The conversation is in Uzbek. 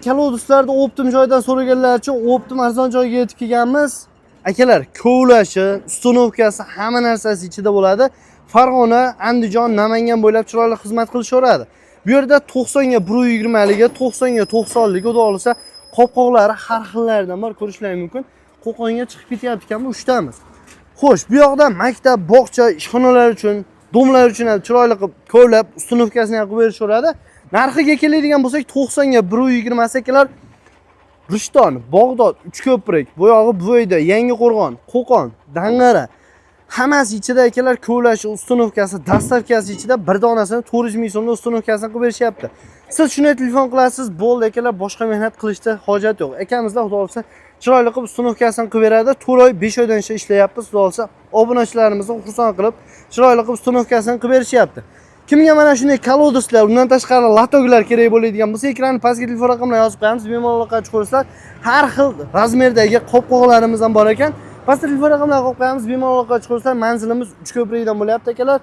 Kaloduslarda optim joydan so'raganlar uchun optim arzon joyga yetib kelganmiz. Akalar, kovlashi, ustunovkasi, hamma narsasi ichida bo'ladi. Farg'ona, Andijon, Namangan bo'ylab chiroyli xizmat qilishaveradi. Bu yerda 90 ga 120 liga, 90 ga 90 liga xudo olsa qopqoqlari har xillaridan bor, ko'rishlaringiz mumkin. Qo'qonga chiqib ketyapti ekan bu 3 tamiz. Xo'sh, bu yoqda maktab, bog'cha, ishxonalar uchun, domlar uchun ham chiroyli qilib kovlab, ustunovkasini ham qilib berishaveradi. Narxiga keladigan bo'lsak 90 ga 120 akalar. Rishton, Bog'dod, Uchko'prik, bu yog'i Bo'yda, Yangiqo'rg'on, Qo'qon, Dang'ara hammasi ichida akalar kovlash ustunovkasi, dastavkasi ichida bir donasini 400 ming so'mda ustunovkasini qilib berishyapti. Siz shunday telefon qilasiz, bo'ldi akalar, boshqa mehnat qilishda hojat yo'q. Akamizlar xudo olsa chiroyli qilib ustunovkasini qilib beradi. 4 oy, 5 oydan ishlayapmiz, xudo olsa obunachilarimizni xursand qilib chiroyli qilib ustunovkasini qilib berishyapti. Kimga mana shunday koloduslar, undan tashqari latoglar kerak bo'ladigan bo'lsa, ekranni pastga telefon raqamini yozib qo'yamiz. Bemalol aloqa chiqarsizlar. Har xil razmerdagi qopqoqlarimiz ham bor ekan. Pastga telefon raqamini qo'yib qo'yamiz. Bemalol aloqa chiqarsizlar. Manzilimiz Uchko'prikdan bo'lyapti akalar.